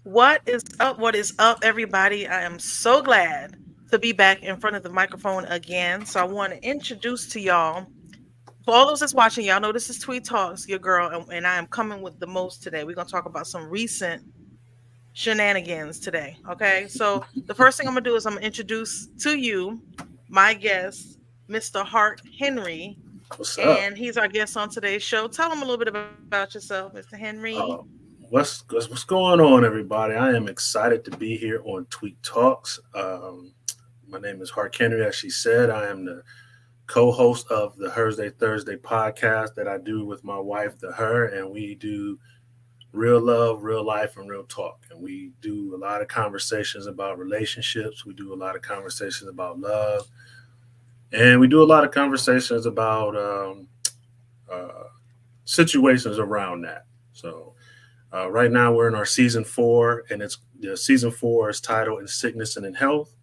What is up? What is up, everybody? I am so glad to be back in front of the microphone again. So I want to introduce to y'all, for all those that's watching, y'all know this is Tweet Talks, your girl, and I am coming with the most today. We're gonna talk about some recent shenanigans today. Okay, so the first thing I'm gonna do is I'm gonna introduce to you my guest, Mr. Hart Henry, What's up? and he's our guest on today's show. Tell him a little bit about yourself, Mr. Henry. Uh, what's going on, everybody? I am excited to be here on Tweet Talks. My name is Hart Henry, as she said. I am the co-host of the Thursday podcast that I do with my wife, the Her, and we do real love, real life, and real talk. And we do a lot of conversations about relationships. We do a lot of conversations about love, and we do a lot of conversations about uh, situations around that. So right now, we're in our season 4, and it's the season 4 is titled "In Sickness and in Health,"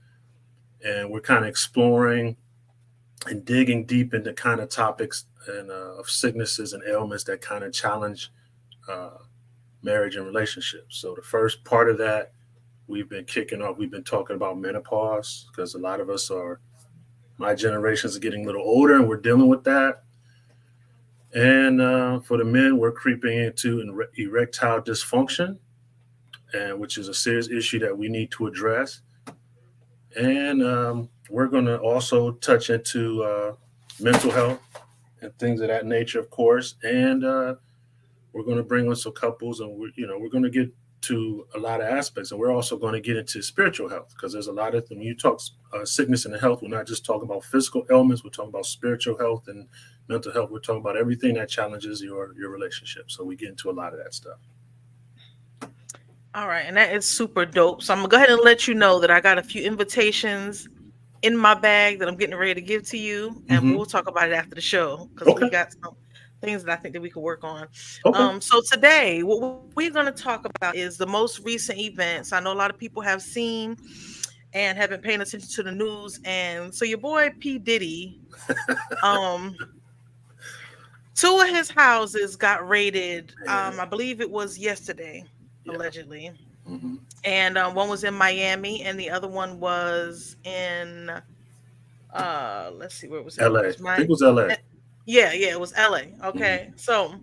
and we're kind of exploring and digging deep into kind of topics and of sicknesses and ailments that kind of challenge uh, marriage and relationships. So the first part of that, we've been kicking off. We've been talking about menopause because a lot of us are my generations are getting a little older, and we're dealing with that. And for the men, we're creeping into erectile dysfunction, and which is a serious issue that we need to address. And we're going to also touch into mental health and things of that nature, of course. And we're going to bring on some couples, and we're going to get to a lot of aspects, and we're also going to get into spiritual health because there's a lot of when you talk sickness and health, we're not just talking about physical ailments. We're talking about spiritual health and mental health. We're talking about everything that challenges your relationship. So we get into a lot of that stuff. All right, and that is super dope. So I'm gonna go ahead and let you know that I got a few invitations in my bag that I'm getting ready to give to you, and Hmm. we'll talk about it after the show because we Okay. got some things that I think that we could work on. Okay. So today, what we're going to talk about is the most recent events. I know a lot of people have seen and have been paying attention to the news, and so your boy P Diddy, um, two of his houses got raided. Yeah. I believe it was yesterday, Yeah. allegedly, Hmm. and one was in Miami, and the other one was in let's see where it was at. It LA. I was think my it was LA. eh, yeah, it was LA. Okay. Hmm.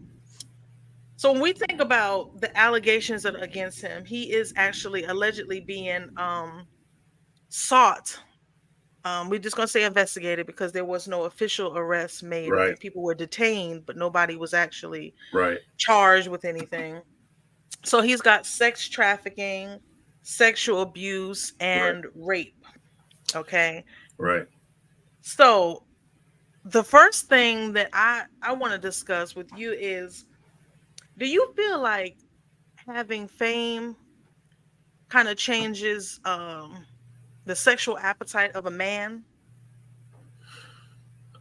So when we think about the allegations against him, he is actually allegedly being sought. We're just gonna say investigated because there was no official arrest made. Right. Okay, people were detained, but nobody was actually Right. charged with anything. So he's got sex trafficking, sexual abuse, Right. and rape. Okay. Right. So the first thing that I want to discuss with you is, do you feel like having fame kind of changes the sexual appetite of a man?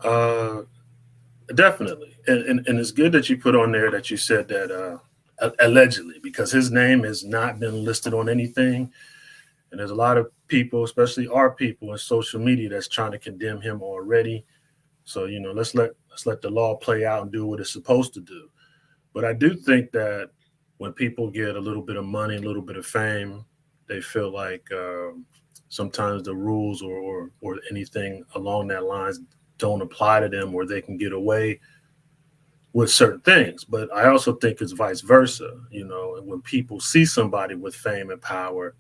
Uh, Definitely, and it's good that you put on there that you said that allegedly because his name has not been listed on anything, and there's a lot of people, especially our people in social media, that's trying to condemn him already. So let's let the law play out and do what it's supposed to do. But I do think that when people get a little bit of money, a little bit of fame, they feel like sometimes the rules or anything along that lines don't apply to them, or they can get away with certain things. But I also think it's vice versa. And when people see somebody with fame and power,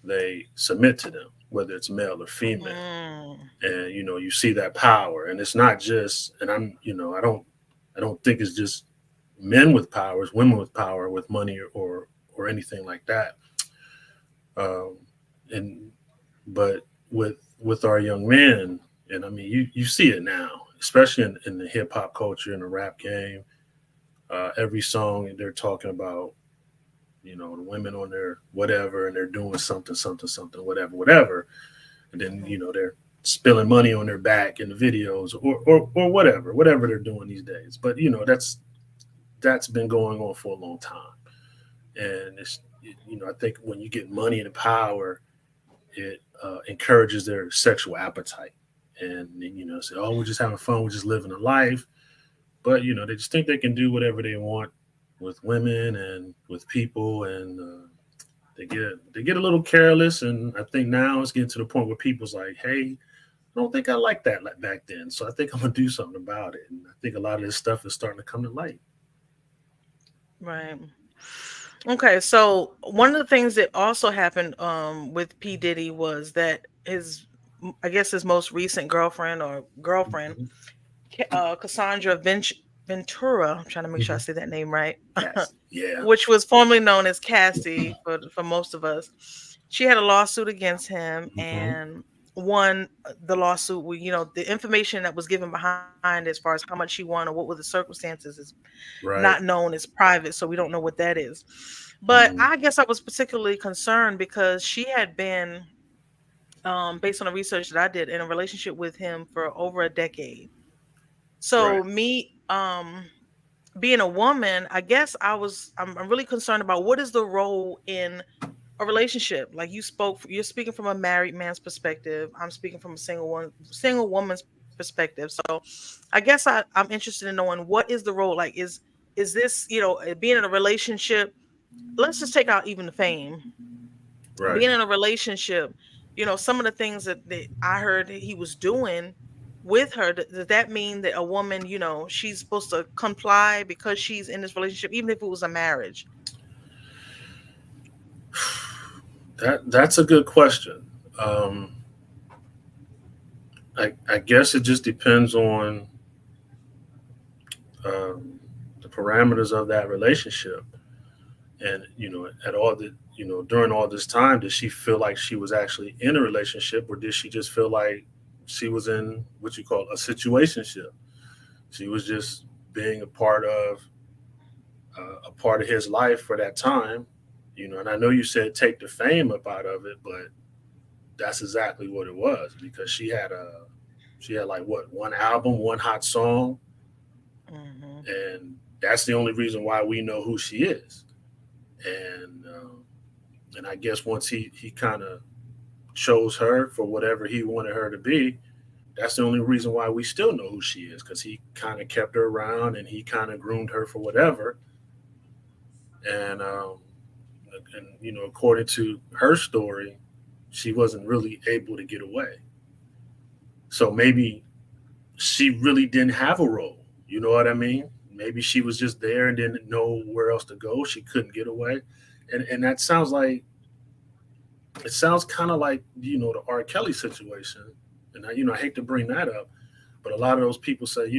they submit to them, whether it's male or female. Mm, And you see that power, and it's not just. And I don't think it's just men with power, it's women with power, with money or anything like that. Um, and but with our young men, and I mean you see it now, especially in the hip hop culture and the rap game. Every song they're talking about, the women on their whatever, and they're doing something, something, something, whatever, and then mhm. they're spilling money on their back in the videos or whatever they're doing these days. But that's been going on for a long time, and I think when you get money and power, it encourages their sexual appetite, and say, oh, we're just having fun, we're just living a life. But they just think they can do whatever they want with women and with people, and They get a little careless, and I think now it's getting to the point where people's like, hey, I don't think I liked that back then, so I think I'm gonna do something about it. And I think a lot of this stuff is starting to come to light. Right. Okay, so one of the things that also happened with P Diddy was that his, I guess his most recent girlfriend or girlfriend, Hmm. Cassandra Ventura, I'm trying to make sure I Hmm. say that name right, Yes. Yeah. which was formerly known as Cassie for most of us. She had a lawsuit against him Hmm. and won the lawsuit. The information that was given behind as far as how much she won or what were the circumstances is not Right. known, as private, so we don't know what that is. But Hmm. I guess I was particularly concerned because she had been, based on the research that I did, in a relationship with him for over a decade. Right. So me, being a woman, I guess I'm really concerned about what is the role in a relationship. Like you're speaking from a married man's perspective. I'm speaking from a single woman's perspective. So I guess I'm interested in knowing what is the role. Like is this, being in a relationship, let's just take out even the fame. Right. Being in a relationship, some of the things that I heard that he was doing with her, does that mean that a woman, she's supposed to comply because she's in this relationship, even if it was a marriage? That's a good question. Um, I guess it just depends on um, the parameters of that relationship, and at all the during all this time, did she feel like she was actually in a relationship, or did she just feel like she was in what you call a situationship? She was just being a part of his life for that time, And I know you said take the fame up out of it, but that's exactly what it was because she had like what, one album, one hot song, Hmm. and that's the only reason why we know who she is. And I guess once he kind of chose her for whatever he wanted her to be, that's the only reason why we still know who she is because he kind of kept her around and he kind of groomed her for whatever. And according to her story, she wasn't really able to get away. So maybe she really didn't have a role. You know what I mean? Maybe she was just there and didn't know where else to go. She couldn't get away, and that sounds like it sounds kind of like the R. Kelly situation. And I hate to bring that up, but a lot of those people say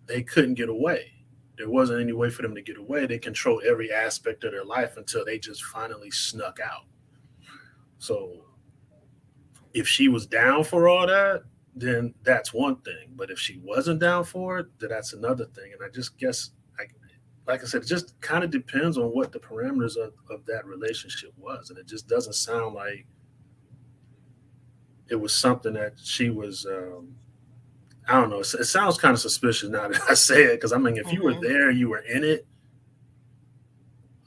they couldn't get away. There wasn't any way for them to get away. They controlled every aspect of their life until they just finally snuck out. So if she was down for all that, then that's one thing. But if she wasn't down for it, then that's another thing. And I just guess, like I said, it just kind of depends on what the parameters of that relationship was. And it just doesn't sound like it was something that she was. I don't know. It sounds kind of suspicious now that I say it because I mean, if you were Hmm. there, you were in it.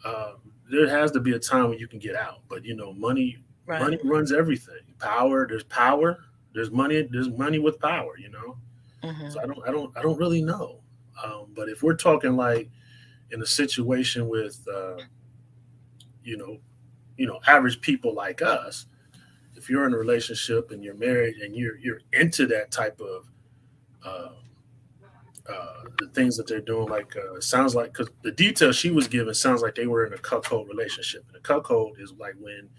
Um, there has to be a time when you can get out. But money Right. runs everything. Power, there's power. There's money. There's money with power. So Hmm. I don't really know. But if we're talking like in a situation with, you know, average people like us, if you're in a relationship and you're married and you're into that type of uh, the things that they're doing, like sounds like because the details she was given sounds like they were in a cuckold relationship. And a cuckold is like when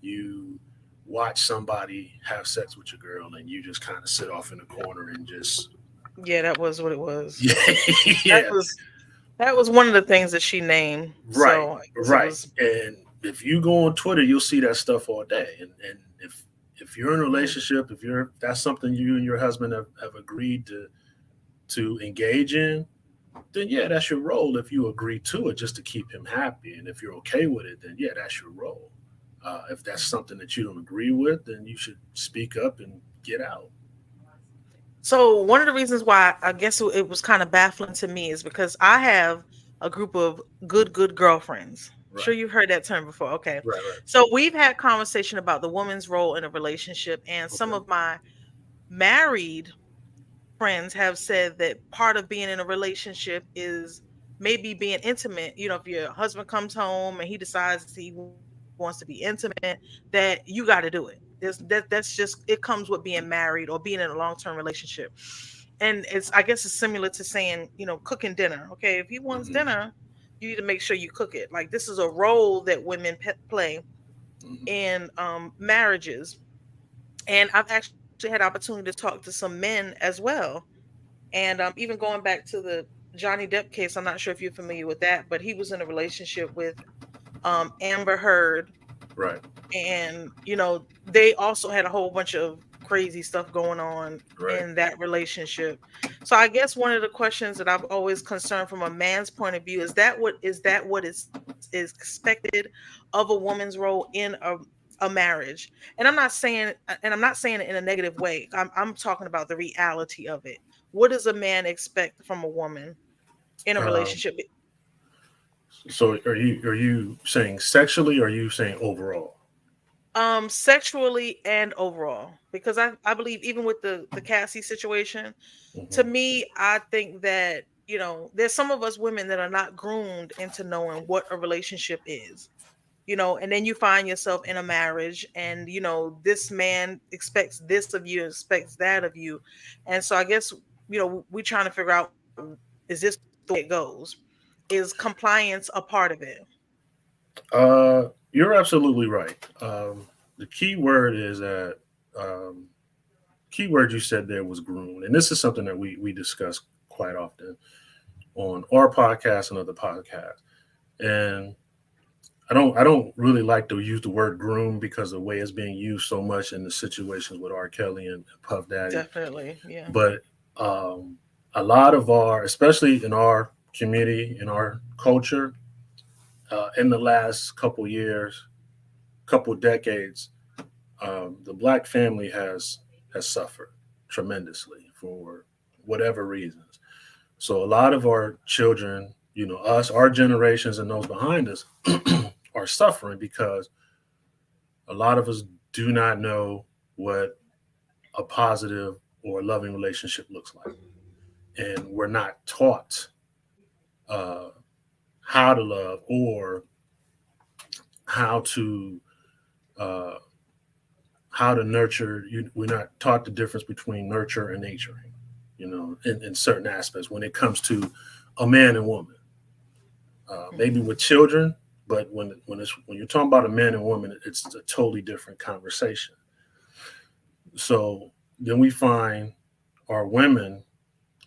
you watch somebody have sex with your girl and you just kind of sit off in the corner and just Yeah, that was what it was. yeah, That yeah, was that was one of the things that she named. right, So I guess it right. was. And if you go on Twitter, you'll see that stuff all day. And if you're in a Mhm. relationship, if you're that's something you and your husband have agreed to engage in, then yeah, that's your role. If you agree to it, just to keep him happy, and if you're okay with it, then yeah, that's your role. If that's something that you don't agree with, then you should speak up and get out. So one of the reasons why I guess it was kind of baffling to me is because I have a group of good girlfriends. Sure, Right, you've heard that term before. Okay. right, right. So we've had conversation about the woman's role in a relationship, and some Okay. of my married friends have said that part of being in a relationship is maybe being intimate. If your husband comes home and he decides he wants to wants to be intimate, that you got to do it. That's just, it comes with being married or being in a long-term relationship. And it's, I guess it's similar to saying, cooking dinner. Okay, if he wants Hmm. dinner, you need to make sure you cook it. Like, this is a role that women play Hmm. in marriages. And I've actually had opportunity to talk to some men as well. And even going back to the Johnny Depp case, I'm not sure if you're familiar with that, but he was in a relationship with Amber Heard, Right. and they also had a whole bunch of crazy stuff going on Right. in that relationship. So I guess one of the questions that I've always concerned from a man's point of view, is what is expected of a woman's role in a marriage. And I'm not saying it in a negative way. I'm talking about the reality of it. What does a man expect from a woman in a Um, relationship? so are you saying sexually or are you saying overall? Sexually and overall, because I believe, even with the Cassie situation, to Hmm. me, I think that there's some of us women that are not groomed into knowing what a relationship is. And then you find yourself in a marriage, and this man expects this of you, expects that of you. And so I guess we're trying to figure out, is this the way it goes? Is compliance a part of it? You're absolutely right. The key word is that um, key word you said there was groomed, and this is something that we discuss quite often on our podcast and other podcasts. And I don't really like to use the word groom because the way it's being used so much in the situations with R. Kelly and Puff Daddy. Definitely, yeah. But a lot of our, especially in our community, in our culture, in the last couple years, couple decades, the black family has suffered tremendously for whatever reasons. So a lot of our children, us, our generations, and those behind us, are suffering because a lot of us do not know what a positive or loving relationship looks like, and we're not taught uh, how to love or how to uh, how to nurture. We're not taught the difference between nurture and nurturing, in certain aspects when it comes to a man and woman. Maybe Mhm. with children, but when you're talking about a man and woman, it's a totally different conversation. So then we find our women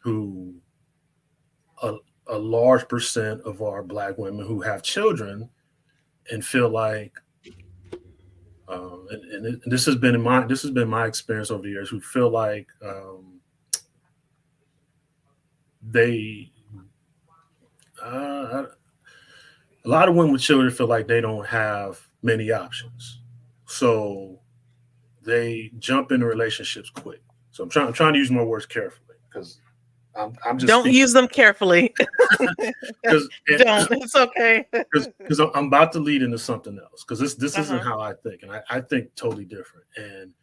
who a, a large percent of our black women who have children and feel like and this has been my experience over the years, who feel like they uh, a lot of women with children feel like they don't have many options, so they jump into relationships quick. So I'm trying to use my words carefully because I'm just Don't speaking use them carefully. because Don't. It's okay. because I'm about to lead into something else because this isn't Uh-huh. how I think, and I think totally different. And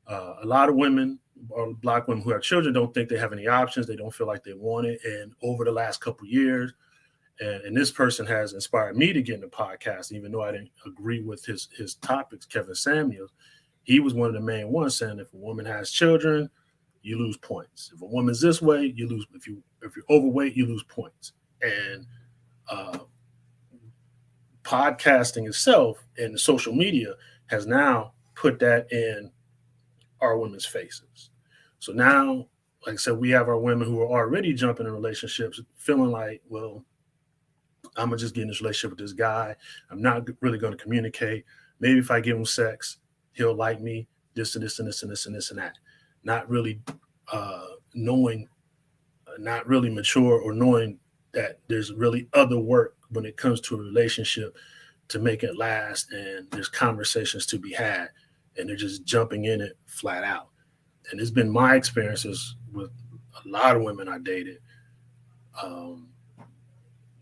a lot of women or black women who have children don't think they have any options. They don't feel like they want it. And over the last couple of years, and this person has inspired me to get into podcast, even though I didn't agree with his topics. Kevin Samuels, he was one of the main ones saying if a woman has children, you lose points. If a woman's this way, you lose. If you're overweight, you lose points. And uh, podcasting itself and social media has now put that in our women's faces. So now, like I said, we have our women who are already jumping in relationships, feeling like, well, I'm gonna just get in this relationship with this guy. I'm not really going to communicate. Maybe if I give him sex, he'll like me. This and this and this and this and this and that. Not really knowing, not really mature or knowing that there's really other work when it comes to a relationship to make it last, and there's conversations to be had, and they're just jumping in it flat out. And it's been my experiences with a lot of women I dated. Um,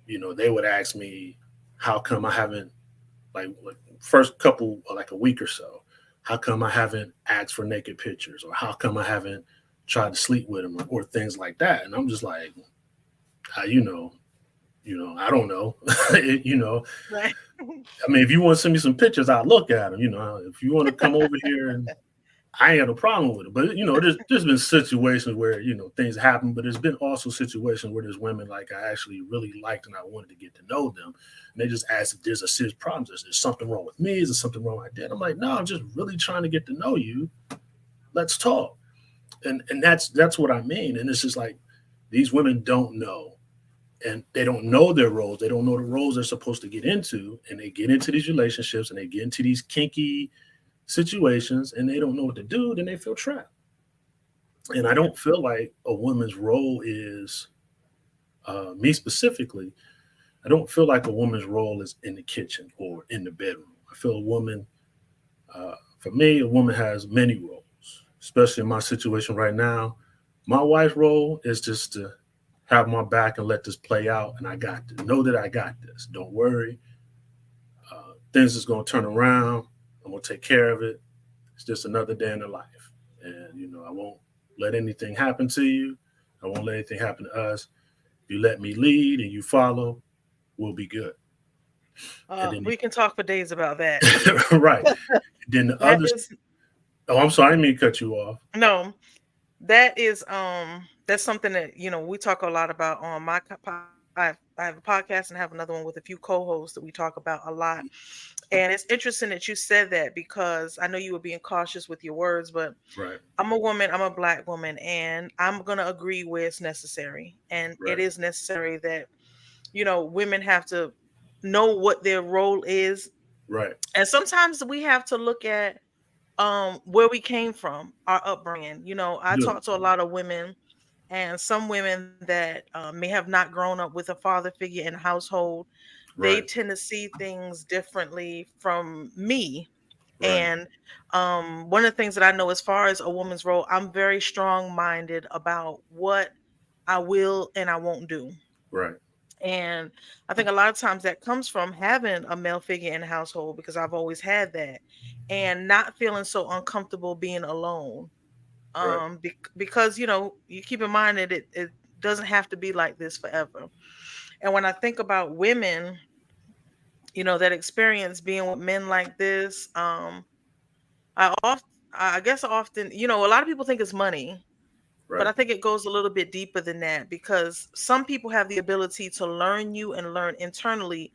they would ask me, "How come I haven't like first couple like a week or so? How come I haven't asked for naked pictures, or how come I haven't tried to sleep with them, or things like that?" And I'm just like, I don't know. you know, Right. I mean, if you want to send me some pictures, I'll look at them. If you want to come over here, and I ain't got no problem with it. But there's been situations where things happen, but there's been also situations where there's women like I actually really liked and I wanted to get to know them, and they just ask if there's a serious problem. Is there something wrong with me? Is there something wrong I did? I'm like, no, I'm just really trying to get to know you. Let's talk. And that's what I mean. And it's just like these women don't know, and they don't know their roles. They don't know the roles they're supposed to get into, and they get into these relationships and they get into these kinky situations, and they don't know what to do. Then they feel trapped. And I Yeah. don't feel like a woman's role is me specifically. I don't feel like a woman's role is in the kitchen or in the bedroom. I feel for me, a woman has many roles, especially in my situation right now. My wife's role is just to have my back and let this play out. And I got to know that I got this. Don't worry. Things is going to turn around. I'm going to take care of it. It's just another day in the life. And, I won't let anything happen to you. I won't let anything happen to us. If you let me lead and you follow, we'll be good. And then, We can talk for days about that. right. Then the That other, is oh, I'm sorry, I didn't mean to cut you off. no, that is that's something that we talk a lot about on I have a podcast and have another one with a few co-hosts that we talk about a lot. And it's interesting that you said that because I know you were being cautious with your words, but Right, I'm a woman, I'm a black woman, and I'm going to agree where it's necessary. And it right, is necessary that, women have to know what their role is. right. And sometimes we have to look at where we came from, our upbringing. I Good. talk to a lot of women, and some women that may have not grown up with a father figure in the household, they Right, tend to see things differently from me. right, And one of the things that I know as far as a woman's role, I'm very strong minded about what I will and I won't do. right, And I think a lot of times that comes from having a male figure in the household because I've always had that and not feeling so uncomfortable being alone. right, Because you keep in mind that it doesn't have to be like this forever. And when I think about women, that experience being with men like this, I guess often, a lot of people think it's money, but right, I think it goes a little bit deeper than that because some people have the ability to learn you and learn internally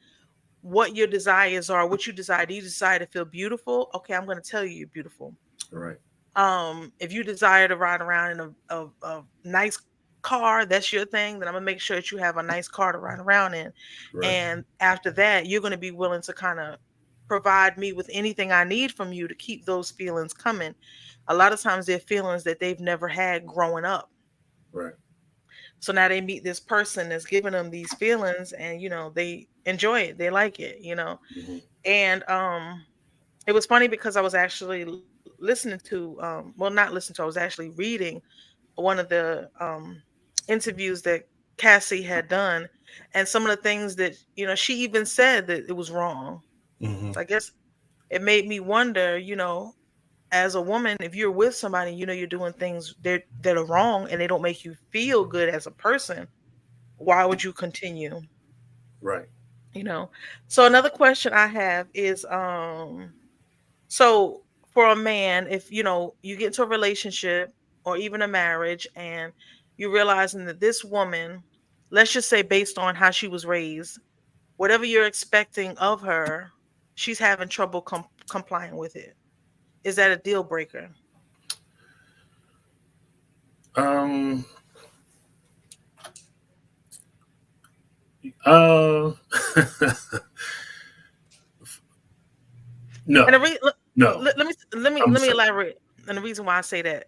what your desires are, what you desire. Do you desire to feel beautiful? Okay, I'm going to tell you you're beautiful. right, If you desire to ride around in a nice car, that's your thing, then I'm gonna make sure that you have a nice car to ride around in. right, And after that, you're gonna be willing to kind of provide me with anything I need from you to keep those feelings coming. A lot of times they're feelings that they've never had growing up. right. So now they meet this person that's giving them these feelings and they enjoy it. They like it. Hmm. And it was funny because I was actually listening to well, not listening to, I was actually reading one of the interviews that Cassie had done, and some of the things that she even said that it was wrong. Hmm. So I guess it made me wonder, as a woman, if you're with somebody, you're doing things that are wrong and they don't make you feel good as a person, why would you continue? Right. You know. So another question I have is so for a man, if you get into a relationship or even a marriage and you're realizing that this woman, let's just say based on how she was raised, whatever you're expecting of her, she's having trouble complying with it. Is that a deal breaker? Um. Uh. And no. No. I'm let me sorry. elaborate. And the reason why I say that,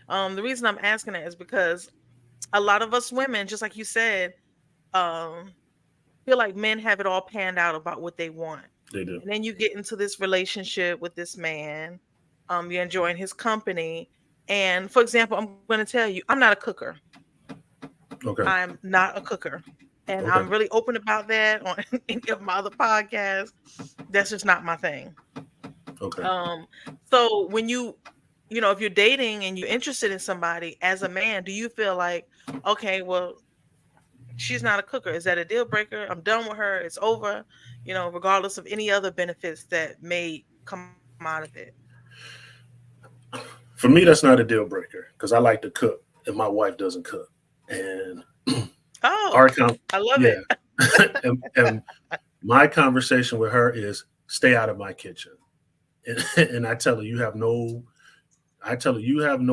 the reason I'm asking that is because a lot of us women, just like you said, um, feel like men have it all panned out about what they want. They do. And then you get into this relationship with this man, you're enjoying his company. And for example, I'm going to tell you, I'm not a cooker. Okay. I'm not a cooker. And Okay. I'm really open about that on any of my other podcasts. That's just not my thing. Okay. Um, so when if you're dating and you're interested in somebody as a man, do you feel like, okay, well, she's not a cooker. Is that a deal breaker? I'm done with her. It's over. Regardless of any other benefits that may come out of it. For me, that's not a deal breaker because I like to cook, and my wife doesn't cook. And Oh, our I love yeah, it. and my conversation with her is stay out of my kitchen. And I tell her you have no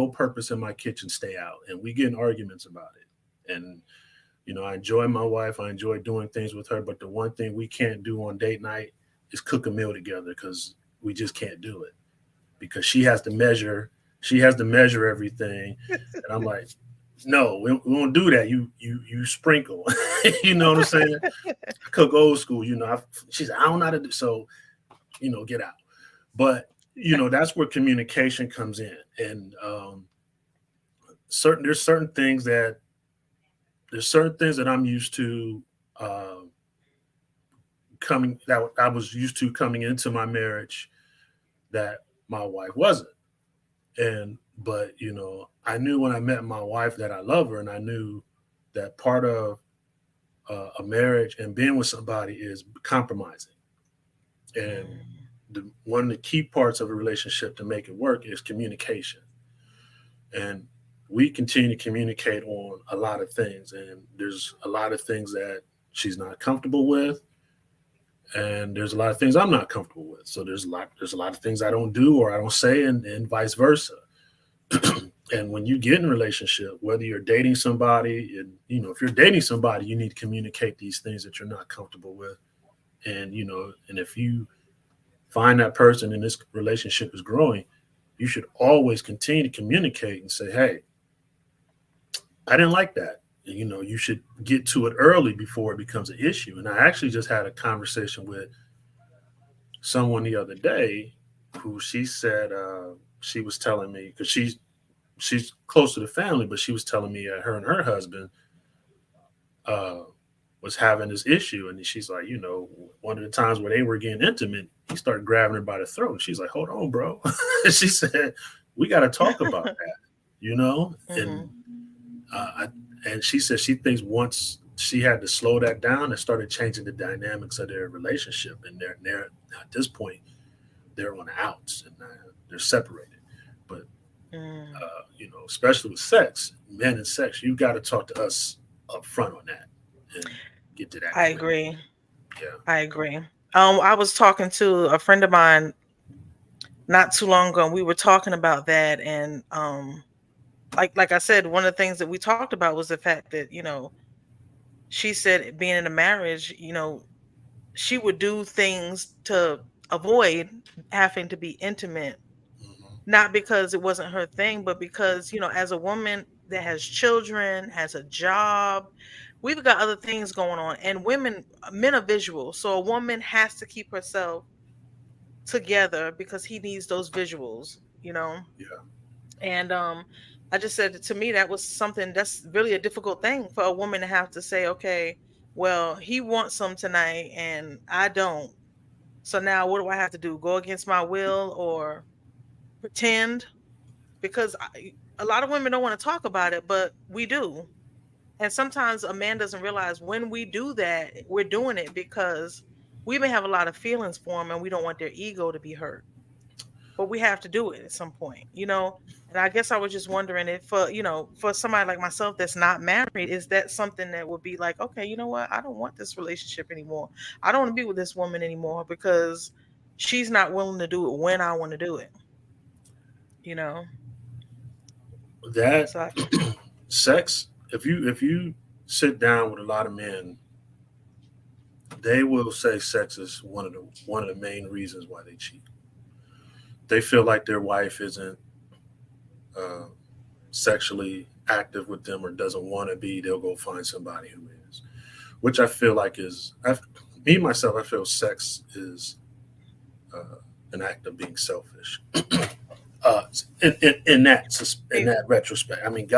purpose in my kitchen. Stay out. And we get in arguments about it. And I enjoy my wife. I enjoy doing things with her. But the one thing we can't do on date night is cook a meal together because we just can't do it because she has to measure. She has to measure everything, and I'm like, no, we won't do that. You sprinkle. You know what I'm saying? I cook old school. She said I don't know how to do so. Get out. But that's where communication comes in, and there's certain things that I'm used to coming that I was used to coming into my marriage that my wife wasn't. And but I knew when I met my wife that I love her, and I knew that part of a marriage and being with somebody is compromising. And Mm. one of the key parts of a relationship to make it work is communication. And we continue to communicate on a lot of things, and there's a lot of things that she's not comfortable with, and there's a lot of things I'm not comfortable with. So there's a lot of things I don't do or I don't say, and vice versa. And when you get in a relationship, whether you're dating somebody, and if you're dating somebody, you need to communicate these things that you're not comfortable with. And and if you find that person and this relationship is growing, you should always continue to communicate and say, hey, I didn't like that. You should get to it early before it becomes an issue. And I actually just had a conversation with someone the other day who she said she was telling me because she's close to the family, but she was telling me her and her husband uh, was having this issue, and she's like, one of the times where they were getting intimate, he started grabbing her by the throat. And she's like, hold on, bro. And she said, we got to talk about that, and Hmm. I, and she said she thinks once she had to slow that down, it started changing the dynamics of their relationship, and they're at this point they're on the outs and they're separated. But Mm. especially with sex, men and sex, you got to talk to us up front on that and get to that I quick. agree. Yeah. I agree. I was talking to a friend of mine not too long ago, and we were talking about that. And like I said, one of the things that we talked about was the fact that she said being in a marriage, she would do things to avoid having to be intimate, Hmm. not because it wasn't her thing, but because as a woman that has children, has a job, we've got other things going on, and men are visual, so a woman has to keep herself together because he needs those visuals. Yeah. And I just said to me that was something that's really a difficult thing for a woman to have to say, okay, well, he wants some tonight and I don't. So now what do I have to do? Go against my will or pretend? Because a lot of women don't want to talk about it, but we do. And sometimes a man doesn't realize when we do that, we're doing it because we may have a lot of feelings for them and we don't want their ego to be hurt, but we have to do it at some point. And I guess I was just wondering if for somebody like myself that's not married, is that something that would be like, okay, you know what, I don't want this relationship anymore. I don't want to be with this woman anymore because she's not willing to do it when I want to do it you know That so I, sex, if you sit down with a lot of men, they will say sex is one of the main reasons why they cheat. They feel like their wife isn't uh, sexually active with them or doesn't want to be. They'll go find somebody who is, which I feel like me myself. I feel sex is an act of being selfish. Uh, in that retrospect, I mean,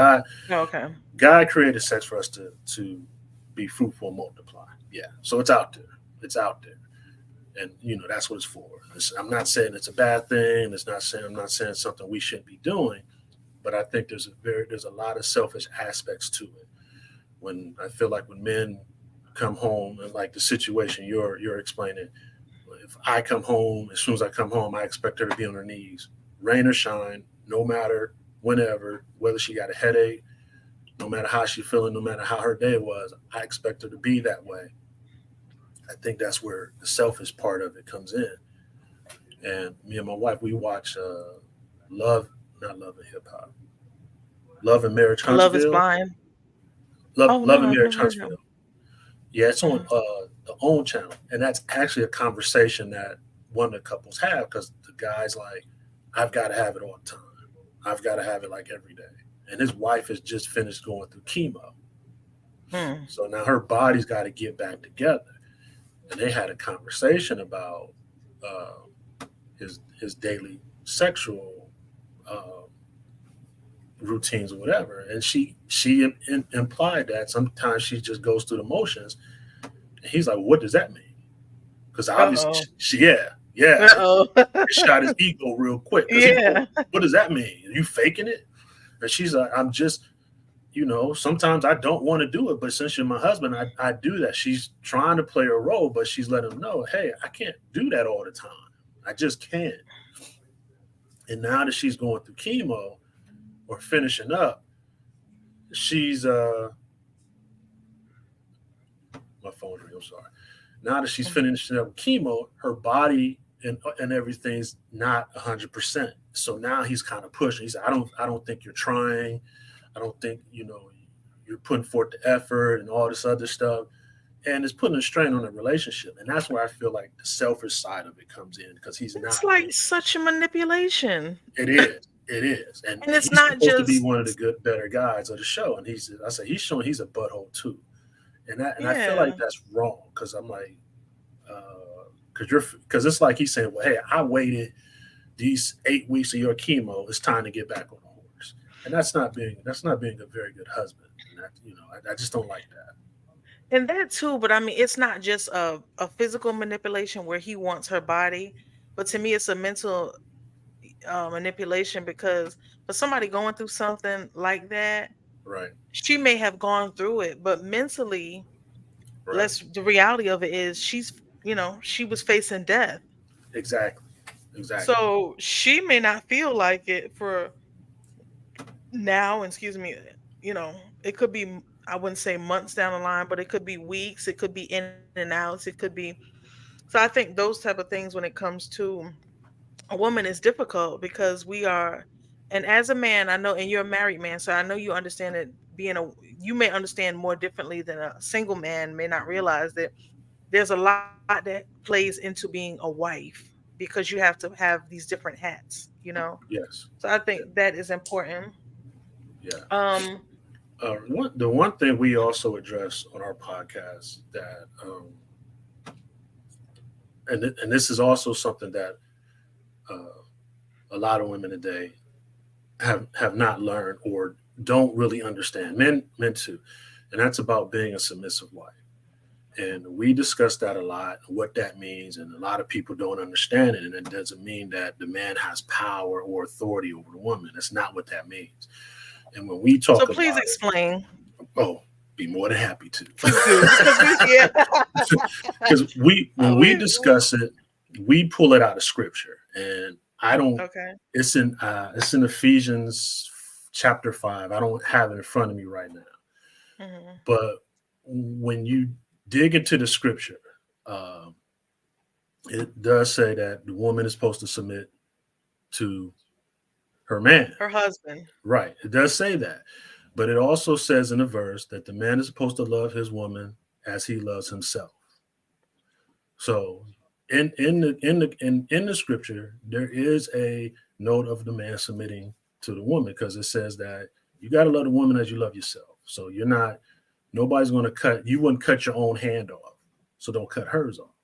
okay. God created sex for us to be fruitful and multiply. Yeah, so it's out there. It's out there, and that's what it's for. I'm not saying it's a bad thing. I'm not saying it's something we shouldn't be doing, but I think there's a lot of selfish aspects to it. When I feel like when men come home and like the situation you're explaining, if I come home, as soon as I come home, I expect her to be on her knees, rain or shine, no matter whenever, whether she got a headache, no matter how she feeling, no matter how her day was, I expect her to be that way. I think that's where the selfish part of it comes in. And me and my wife, we watch Love, not Love and Hip Hop, Love and Marriage Love is Huntsville, blind. Oh Love no, and I've Marriage never heard of Huntsville. him. Yeah, it's on Mm. the OWN channel, and that's actually a conversation that one of the couples have because the guy's like, "I've got to have it all the time. I've got to have it like every day." And his wife has just finished going through chemo, Mm. so now her body's got to get back together. And they had a conversation about his daily sexual uh, routines or whatever, and she implied that sometimes she just goes through the motions. And he's like, well, "What does that mean?" Because obviously, Uh-oh. yeah, Uh-oh. it shot his ego real quick. Because he's like, Yeah. "What does that mean? Are you faking it?" And she's like, "I'm just, sometimes I don't want to do it, but since you're my husband, I do that." She's trying to play a role, but she's letting him know, hey, I can't do that all the time. I just can't. And now that she's going through chemo or finishing up, she's my phone's ringing. I'm sorry. Now that she's finishing up chemo, her body and everything's not 100%. So now he's kind of pushing. He's like, I don't think you're trying. I don't think you're putting forth the effort and all this other stuff, and it's putting a strain on the relationship. And that's where I feel like the selfish side of it comes in because he's It's not like being. such a manipulation. It is, and And it's he's not supposed to be just, one of the good, better guys of the show. And I said he's showing he's a butthole too, and I feel like yeah. that's wrong because I'm like, because it's like he's saying, well, hey, I waited these 8 weeks of your chemo. It's time to get back on the horse, and that's not being a very good husband. And I just don't like that. And that too, but I mean, it's not just a physical manipulation where he wants her body, but to me, it's a mental manipulation because for somebody going through something like that, Right, she may have gone through it, but mentally, right, let's the reality of it is she was facing death. exactly, exactly. So she may not feel like it for now, excuse me, it could be I wouldn't say months down the line, but it could be weeks, it could be in and outs, it could be so I think those type of things when it comes to a woman is difficult because we are and as a man, I know and you're a married man, so I know you understand that you may understand more differently than a single man may not realize that there's a lot that plays into being a wife because you have to have these different hats. Yes, So I yeah, think that is important. yeah. Um, The one thing we also address on our podcast that, and this is also something that uh, a lot of women today have not learned or don't really understand. Men too, and that's about being a submissive wife. And we discuss that a lot, what that means, and a lot of people don't understand it. And it doesn't mean that the man has power or authority over the woman. That's not what that means. And when we so talk please about it, explain. oh, be more than happy to. Please do because we yeah. Because when we we discuss it, we pull it out of scripture, and I don't. okay. It's in Ephesians chapter 5. I don't have it in front of me right now, Hmm. but when you dig into the scripture, um, it does say that the woman is supposed to submit to her man. Her husband. Right. It does say that. But it also says in a verse that the man is supposed to love his woman as he loves himself. So in the scripture, there is a note of the man submitting to the woman because it says that you got to love the woman as you love yourself. So you're not nobody's going to cut you wouldn't cut your own hand off. So don't cut hers off.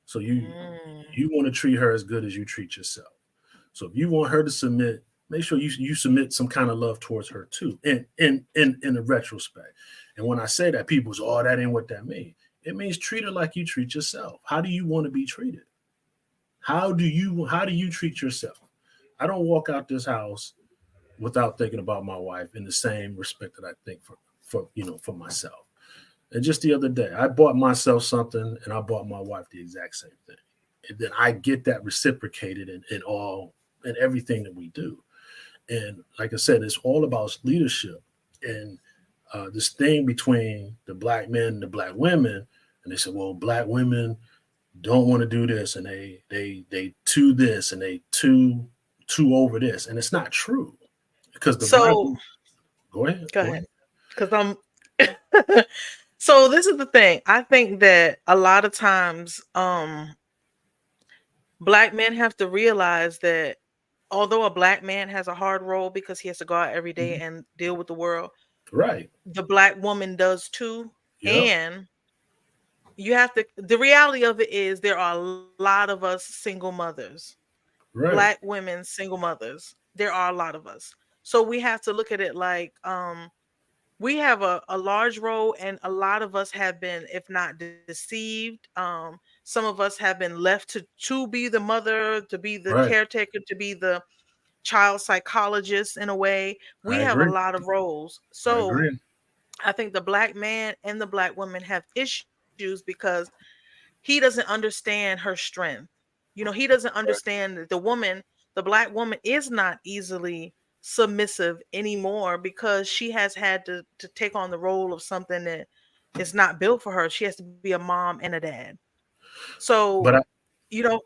So you Mm. you want to treat her as good as you treat yourself. So if you want her to submit, make sure you submit some kind of love towards her too. In a retrospect. And when I say that, people say, "Oh, that ain't what that means." It means treat her like you treat yourself. How do you want to be treated? How do you treat yourself? I don't walk out this house without thinking about my wife in the same respect that I think for for myself. And just the other day, I bought myself something, and I bought my wife the exact same thing. And then I get that reciprocated in all and everything that we do. And like I said, it's all about leadership and this thing between the black men and the black women. And they said, well, black women don't want to do this, and they to this, and they to over this, and it's not true because the So Bible. Go ahead, go go ahead, ahead. because I'm. So this is the thing. I think that a lot of times, black men have to realize that although a black man has a hard role because he has to go out every day Mhm. and deal with the world, Right. the black woman does too. Yep. And you have to, the reality of it is there are a lot of us single mothers, black Right. women, single mothers. There are a lot of us. So we have to look at it like we have a large role, and a lot of us have been, if not deceived, some of us have been left to be the mother, to be the Right. caretaker, to be the child psychologist in a way. We I have a agree. lot of roles. I So agree. I think the black man and the black woman have issues because he doesn't understand her strength. He doesn't Right. understand that the black woman is not easily submissive anymore because she has had to take on the role of something that is not built for her. She has to be a mom and a dad. So, But I. you know,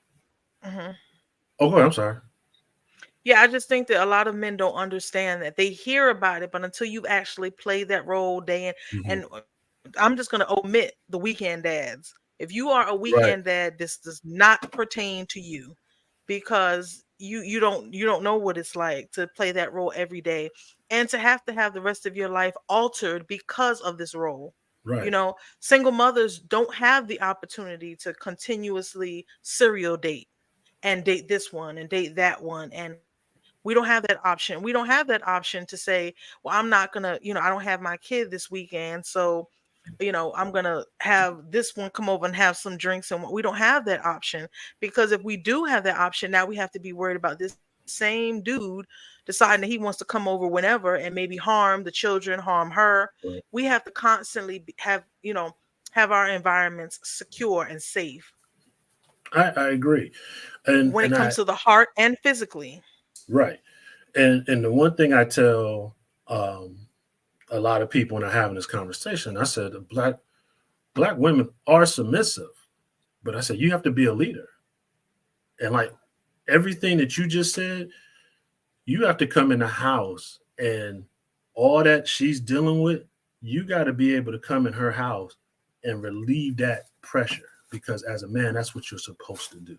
mhm. Oh, go ahead, I'm sorry. Yeah, I just think that a lot of men don't understand that. They hear about it, but until you actually play that role day in, Hmm. and I'm just going to omit the weekend dads. If you are a weekend Right. dad, this does not pertain to you because you don't know what it's like to play that role every day and to have the rest of your life altered because of this role. Right. Single mothers don't have the opportunity to continuously serial date and date this one and date that one, and we don't have that option. We don't have that option to say, well, I'm not gonna, I don't have my kid this weekend, so I'm gonna have this one come over and have some drinks. And we don't have that option, because if we do have that option, now we have to be worried about this same dude deciding that he wants to come over whenever and maybe harm the children, harm her. Right. We have to constantly have our environments secure and safe I agree, and when it and comes I to the heart and physically. right, and the one thing I tell um, a lot of people when I'm having this conversation, I said black women are submissive, but I said you have to be a leader, and like everything that you just said, you have to come in the house and all that she's dealing with, you got to be able to come in her house and relieve that pressure because as a man, that's what you're supposed to do.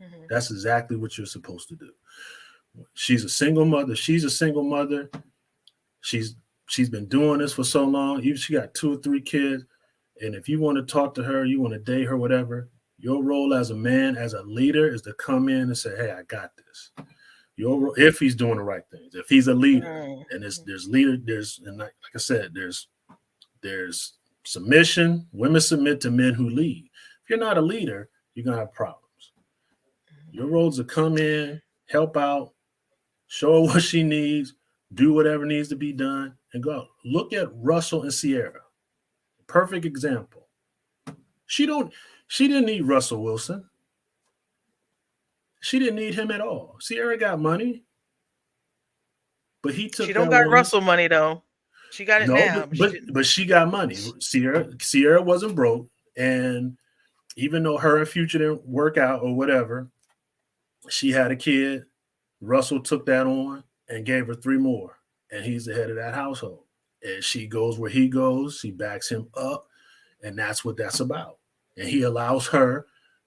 Mhm. That's exactly what you're supposed to do. She's a single mother. She's a single mother. She's she's been doing this for so long. Even she got 2 or 3 kids. And if you want to talk to her, you want to date her, whatever, your role as a man, as a leader, is to come in and say, "Hey, I got this." If he's doing the right things, if he's a leader, Mhm. and there's leader, there's and like I said, there's submission. Women submit to men who lead. If you're not a leader, you're gonna have problems. Your role is to come in, help out, show her what she needs, do whatever needs to be done, and go. Look at Russell and Sierra. Perfect example. She don't. She didn't need Russell Wilson. She didn't need him at all. Sierra got money, but he She took don't that got woman. Russell money though. She got it No, now, but she but didn't. but she got money. Sierra wasn't broke, and even though her and Future didn't work out or whatever, she had a kid. Russell took that on and gave her 3 more, and he's the head of that household. And she goes where he goes. She backs him up, and that's what that's about. And he allows her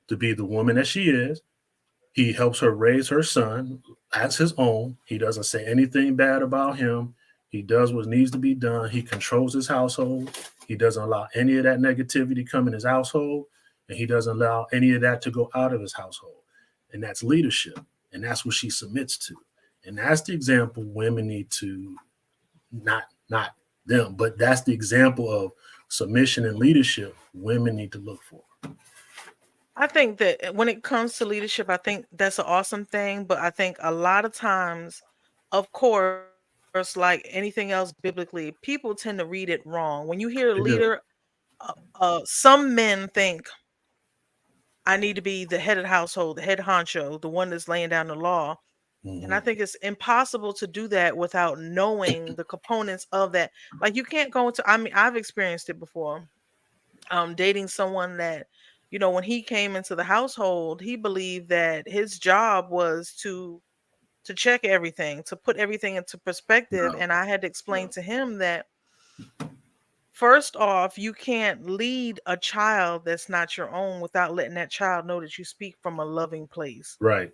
to be the woman that she is. He helps her raise her son as his own. He doesn't say anything bad about him. He does what needs to be done. He controls his household. He doesn't allow any of that negativity to come in his household, and he doesn't allow any of that to go out of his household. And that's leadership, and that's what she submits to. And that's the example women need to not them, but that's the example of submission and leadership women need to look for. I think that when it comes to leadership, I think that's an awesome thing. But I think a lot of times, of course, like anything else biblically, people tend to read it wrong. When you hear They do. leader, some men think I need to be the head of the household, the head honcho, the one that's laying down the law. And I Hmm. think it's impossible to do that without knowing the components of that. Like you can't go into, I mean, I've experienced it before. Dating someone that, when he came into the household, he believed that his job was to check everything, to put everything into perspective. No, And I had to explain no. to him that first off, you can't lead a child that's not your own without letting that child know that you speak from a loving place, Right.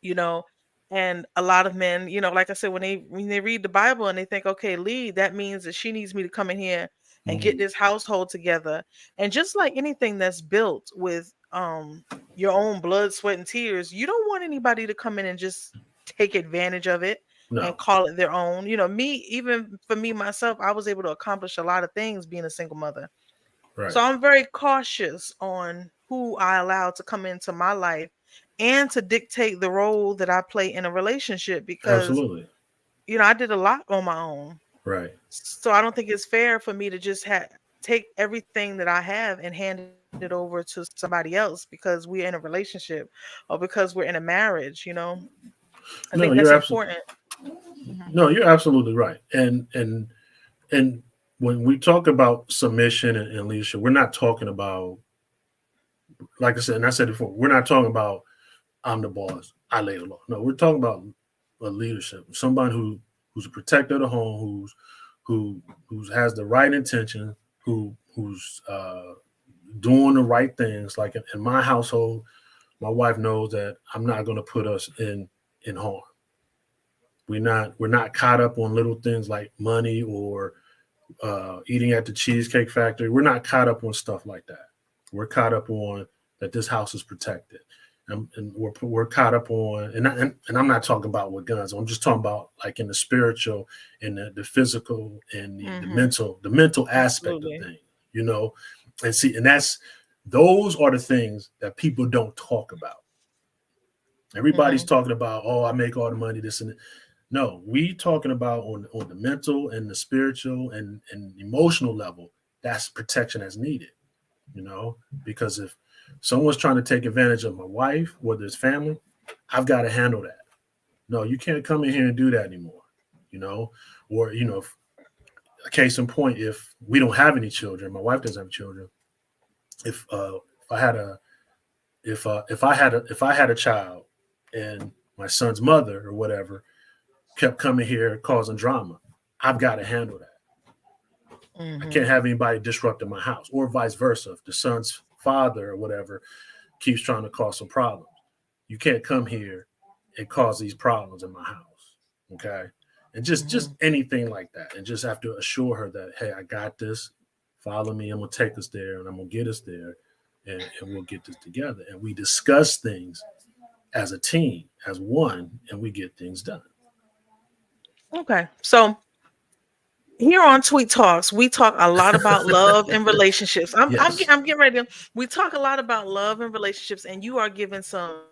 you know. And a lot of men, like I said, when they read the Bible and they think, okay, lead, that means that she needs me to come in here and get Hmm. this household together. And just like anything that's built with your own blood, sweat, and tears, you don't want anybody to come in and just take advantage of it and No. call it their own. Even for me myself, I was able to accomplish a lot of things being a single mother. So Right. I'm very cautious on who I allow to come into my life and to dictate the role that I play in a relationship because, Absolutely. I did a lot on my own. Right. So I don't think it's fair for me to just take everything that I have and hand it over to somebody else because we're in a relationship or because we're in a marriage. I think No, that's you're absolutely important. Mhm. no, you're absolutely right. And when we talk about submission and leadership, we're not talking about, like I said, and I said before, we're not talking about I'm the boss, I lay the law. No, we're talking about a leadership, somebody who's a protector of the home, who has the right intention, who's doing the right things. Like in my household, my wife knows that I'm not going to put us in harm. We're not caught up on little things like money or eating at the Cheesecake Factory. We're not caught up on stuff like that. We're caught up on that this house is protected. And we're caught up on, and I'm not talking about with guns. I'm just talking about like in the spiritual and the physical and Mhm. the mental aspect of Absolutely. things, you know. And see, and those are the things that people don't talk about. Everybody's Mhm. talking about, oh, I make all the money, this and that. No, we talking about on the mental and the spiritual and emotional level. That's protection that's needed, you know, because if someone's trying to take advantage of my wife, whether it's family, I've got to handle that. No, you can't come in here and do that anymore, you know, or a case in point, if we don't have any children, my wife doesn't have children. If I had a if I had a child and my son's mother or whatever kept coming here causing drama, I've got to handle that. I can't Mhm. have anybody disrupting my house, or vice versa. If the son's father or whatever keeps trying to cause some problems, you can't come here and cause these problems in my house. Okay. And just Mhm. anything like that. And just have to assure her that, hey, I got this. Follow me. I'm gonna take us there and I'm gonna get us there and we'll get this together. And we discuss things as a team, as one, and we get things done. Okay. So here on Tweet Talks, we talk a lot about love and relationships. Yes. I'm getting ready. We talk a lot about love and relationships, and you are giving some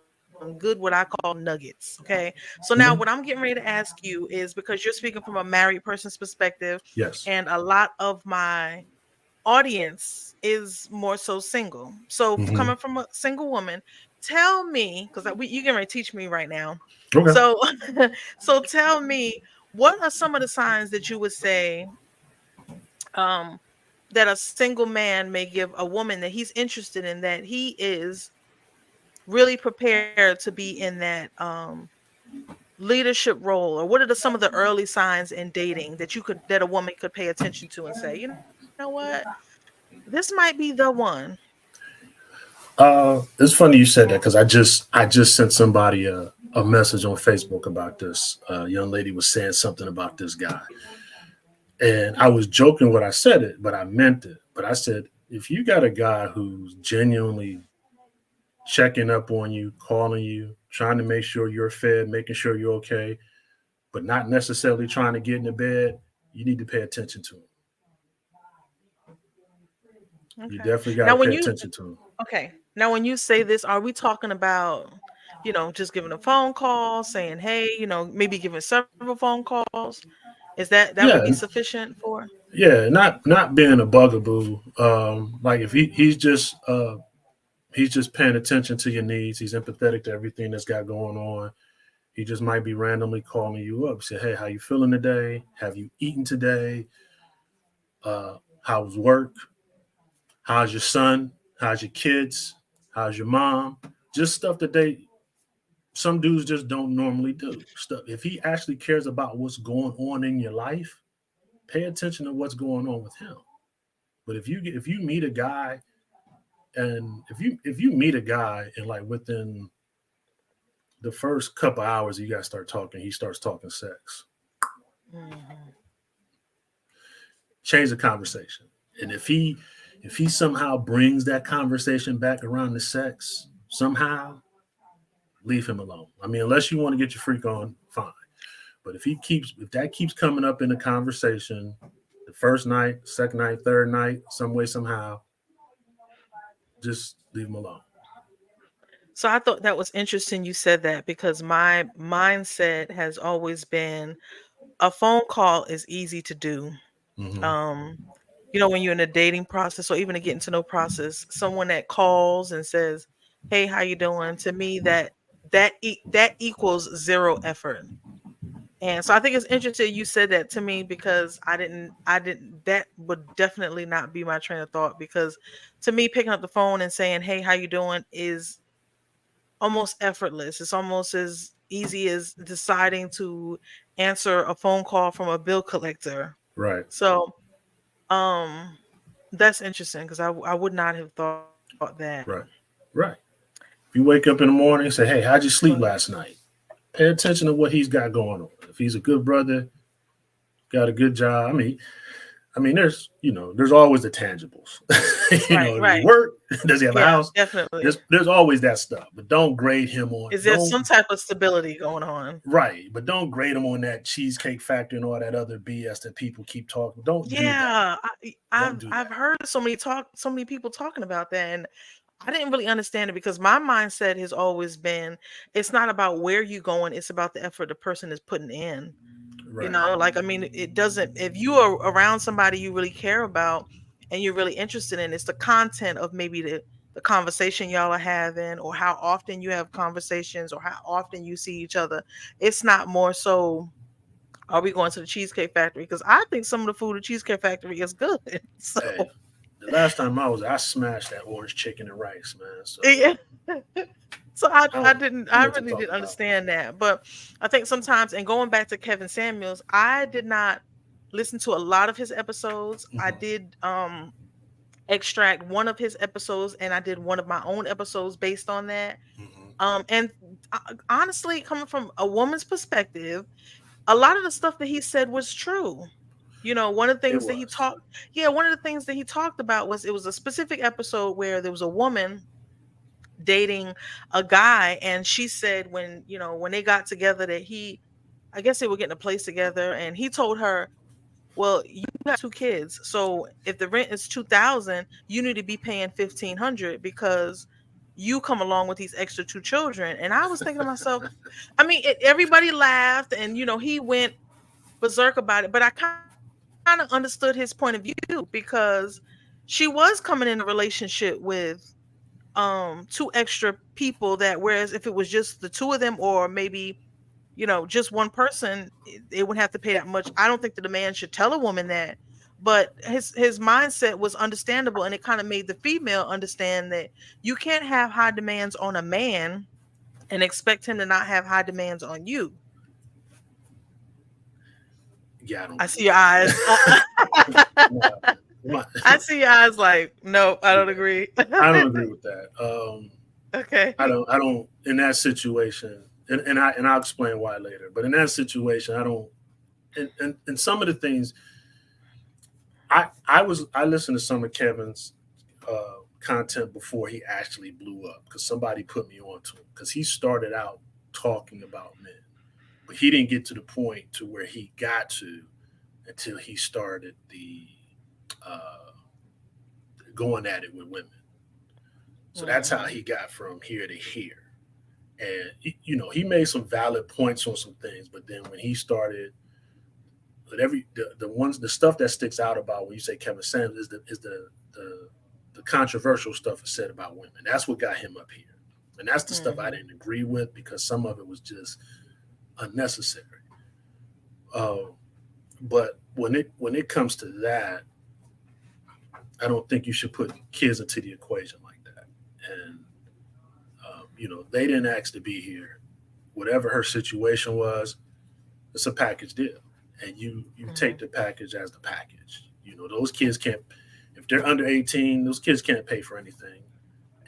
good, what I call nuggets. Okay. So now, what I'm getting Mhm. ready to ask you is, because you're speaking from a married person's perspective, Yes. and a lot of my audience is more so single. So, Hmm. coming from a single woman, tell me, because you getting ready to teach me right now. Okay. So, so tell me, what are some of the signs that you would say um, that a single man may give a woman that he's interested in, that he is really prepared to be in that leadership role? Or what are some of the early signs in dating that a woman could pay attention to and say, you know what, this might be the one. It's funny you said that because I just sent somebody a message on Facebook about this. A young lady was saying something about this guy, and I was joking when I said it, but I meant it. But I said, if you got a guy who's genuinely checking up on you, calling you, trying to make sure you're fed, making sure you're okay, but not necessarily trying to get in the bed, you need to pay attention to him. You Okay. definitely got Now to when pay you attention to him. Okay. Now when you say this, are we talking about just giving a phone call, saying, "Hey," maybe giving several phone calls. Is that would be Yeah, sufficient for? yeah, not being a bugaboo. Like if he's just paying attention to your needs. He's empathetic to everything that's got going on. He just might be randomly calling you up, say, "Hey, how you feeling today? Have you eaten today? How's work? How's your son? How's your kids? How's your mom?" Just stuff that they some dudes just don't normally do. Stuff. If he actually cares about what's going on in your life, pay attention to what's going on with him. But if you meet a guy and if you meet a guy and like within the first couple hours you guys start talking, he starts talking sex. Mhm. Change the conversation. And if he somehow brings that conversation back around to sex, somehow leave him alone. I mean, unless you want to get your freak on, fine. But if that keeps coming up in the conversation, the first night, second night, third night, some way, somehow, just leave him alone. So I thought that was interesting you said that because my mindset has always been a phone call is easy to do. Mm-hmm. Um, when you're in a dating process or even a getting to know process, someone that calls and says, "Hey, how you doing?" To me, that equals zero effort. And so I think it's interesting you said that to me because I didn't that would definitely not be my train of thought because to me picking up the phone and saying, "Hey, how you doing?" is almost effortless. It's almost as easy as deciding to answer a phone call from a bill collector. Right, So, um, that's interesting because I would not have thought that. right, right. If you wake up in the morning and say, "Hey, how'd you But sleep last night?" Pay attention to what he's got going on. If he's a good brother, got a good job. There's always the tangibles. right, Does he right. work? Does he have a Yeah, house? definitely. There's always that stuff. But don't grade him on Is there don't some type of stability going on? right. But don't grade him on that cheesecake factory and all that other BS that people keep talking. Don't do that. Yeah, Don't I've do I've that. heard so many people talking about that, and I didn't really understand it because my mindset has always been it's not about where you going, it's about the effort the person is putting in. Right. Like I mean, it doesn't if you are around somebody you really care about and you're really interested in, it's the content of maybe the conversation y'all are having or how often you have conversations or how often you see each other. It's not more so are we going to the Cheesecake Factory? Because I think some of the food at Cheesecake Factory is good. So Hey, the last time I smashed that orange chicken and rice, man. So yeah. So I I I don't didn't know I what to really talk didn't about. understand that. But I think sometimes and going back to Kevin Samuels, I did not listen to a lot of his episodes. I Hmm. did extract one of his episodes and I did one of my own episodes based on that. Hmm. And honestly, coming from a woman's perspective, a lot of the stuff that he said was true. One of the It things that he was. talked yeah, one of the things that he talked about was it was a specific episode where there was a woman dating a guy and she said when they got together that he I guess they were getting a place together and he told her, "Well, you have two kids. So if the rent is 2,000, you need to be paying 1,500 because you come along with these extra two children." And I was thinking to myself, I mean, everybody laughed and he went berserk about it, but I kind of understood his point of view because she was coming in a relationship with two extra people that whereas if it was just the two of them or maybe just one person they wouldn't have to pay that much. I don't think that a man should tell a woman that, but his mindset was understandable and it kind of made the female understand that you can't have high demands on a man and expect him to not have high demands on you. Yeah, I don't I agree see with your eyes. that. No, my- I see your eyes like, nope, I don't yeah, agree. I don't agree with that. Okay. I don't in that situation, and I'll explain why later. But in that situation, I don't. And some of the things I listened to some of Kevin's content before he actually blew up because somebody put me onto him because he started out talking about men, but he didn't get to the point to where he got to until he started the uh, going at it with women. So that's how Hmm. he got from here to here. And he made some valid points on some things, but then when he started, but the stuff that sticks out about when you say Kevin Samuels is the controversial stuff is said about women. That's what got him up here, and that's the stuff I Hmm. didn't agree with because some of it was just unnecessary. Uh, but when it comes to that, I don't think you should put kids into the equation like that. And they didn't ask to be here. Whatever her situation was, it's a package deal, and you take Hmm. the package as the package. Those kids can't, if they're under 18, those kids can't pay for anything.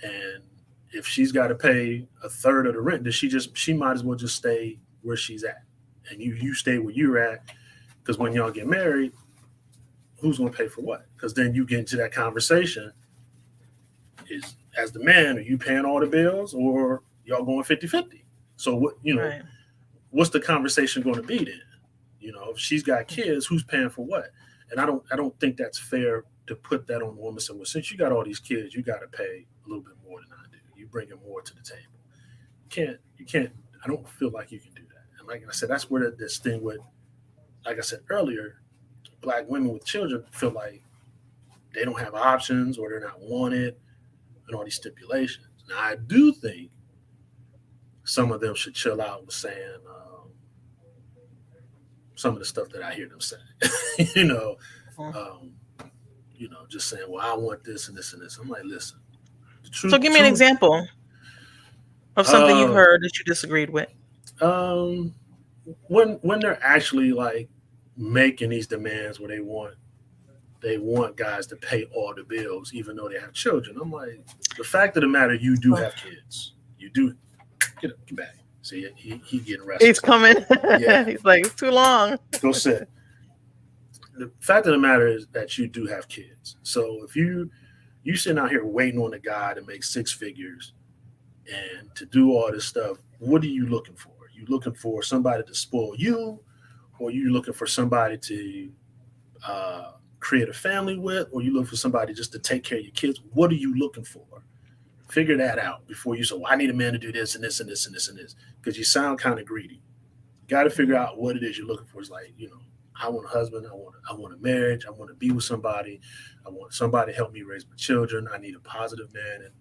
And if she's got to pay a third of the rent, then she might as well just stay where she's at, and you stay where you're at. Because when y'all get married, who's going to pay for what? Because then you get into that conversation: is as the man, are you paying all the bills, or y'all going 50-50? So Right. what's the conversation going to be then? If she's got kids, who's paying for what? And I don't think that's fair to put that on the woman. So, well, since you got all these kids, you got to pay a little bit more than I do. You bringing more to the table. You can't. I don't feel like you can do that. And like I said, that's where this thing with, like I said earlier, black women with children feel like they don't have options or they're not wanted and all these stipulations. Now, I do think some of them should chill out with saying some of the stuff that I hear them say. you know, Mhm. um, just saying, "Well, I want this and this and this." I'm like, listen, the So truth, give me an truth. example of something you Uh, heard that you disagreed with. um, when they're actually like making these demands where they want guys to pay all the bills, even though they have children. I'm like, the fact of the matter, you do Oh, have kids. You do. Get back. See, he getting he's restless now. coming. Yeah, He's like, it's too long. go sit. The fact of the matter is that you do have kids. So if you sitting out here waiting on a guy to make six figures and to do all this stuff, what are you looking for? You looking for somebody to spoil you, or you looking for somebody to uh, create a family with, or you look for somebody just to take care of your kids? What are you looking for? Figure that out before you say, well, I need a man to do this and this and this and this and this, because you sound kind of greedy. Got to figure Mhm. out what it is you're looking for. It's like, I want a husband. I want a marriage. I want to be with somebody. I want somebody to help me raise my children. I need a positive man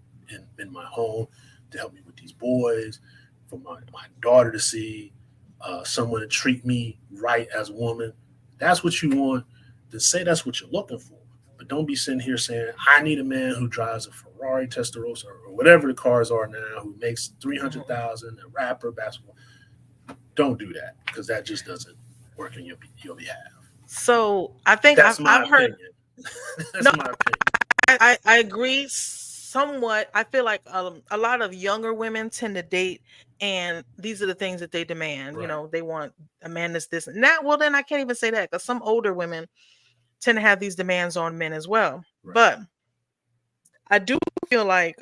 in my home to help me with these boys, for my daughter to see someone to treat me right as a woman. That's what you want. Then say that's what you're looking for. But don't be sitting here saying, I need a man who drives a Ferrari Testarossa or whatever the cars are now, who makes Mhm. 300,000, a rapper, basketball. Don't do that because that just doesn't work in your behalf. So I think That's my I've heard opinion. no, That's my opinion. I agree somewhat. I feel like a lot of younger women tend to date, and these are the things that they demand. Right. They want a man that's this and that. Well, then I can't even say that because some older women tend to have these demands on men as well. Right. But I do feel like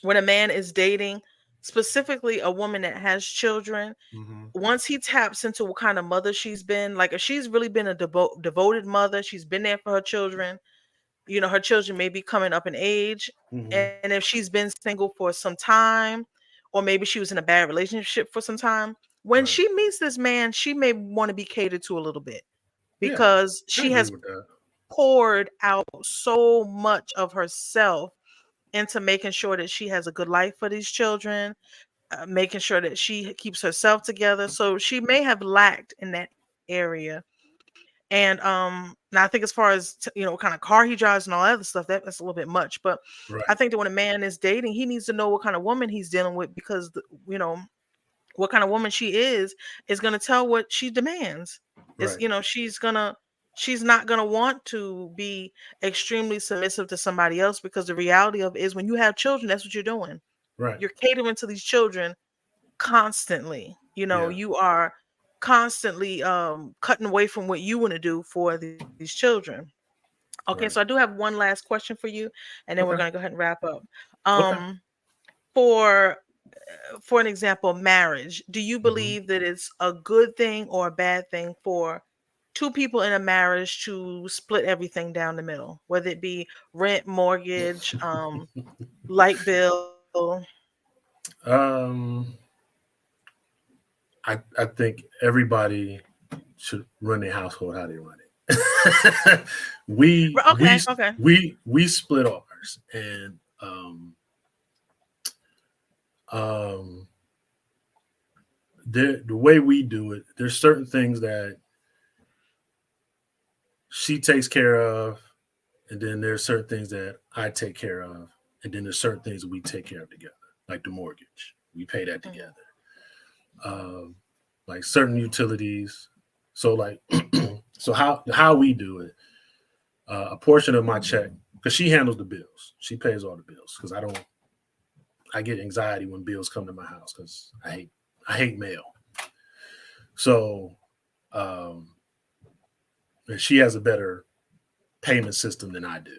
when a man is dating, specifically a woman that has children, Hmm. once he taps into what kind of mother she's been, like if she's really been a devoted mother, she's been there for her children. Her children may be coming up in age, Hmm. and if she's been single for some time, or maybe she was in a bad relationship for some time, when Right. she meets this man, she may want to be catered to a little bit Yeah, because I she agree has with that. poured out so much of herself into making sure that she has a good life for these children, making sure that she keeps herself together. So she may have lacked in that area. And now I think as far as what kind of car he drives and all that other stuff, that's a little bit much. But I Right. think that when a man is dating, he needs to know what kind of woman he's dealing with because you know what kind of woman she is going to tell what she demands. Is Right. she's not going to want to be extremely submissive to somebody else because the reality of it is when you have children, that's what you're doing. Right. You're catering to these children constantly. Yeah. You are constantly cutting away from what you want to do for these children. Okay, so I do Right. have one last question for you, and then we're going Okay. to go ahead and wrap up. Okay. Um, for an example, marriage. Do you Hmm. believe that it's a good thing or a bad thing for two people in a marriage to split everything down the middle, whether it be rent, mortgage, light bill? Um, I think everybody should run their household how they run it. we we Okay, okay. we split ours, and um, the way we do it, there's certain things that she takes care of, and then there's certain things that I take care of, and then there's certain things that we take care of together, like the mortgage. We pay that together. Mhm. Um, like certain utilities. So like, so how we do it. A portion of my check, because she handles the bills. She pays all the bills because I don't. I get anxiety when bills come to my house because I hate mail. So um, and she has a better payment system than I do.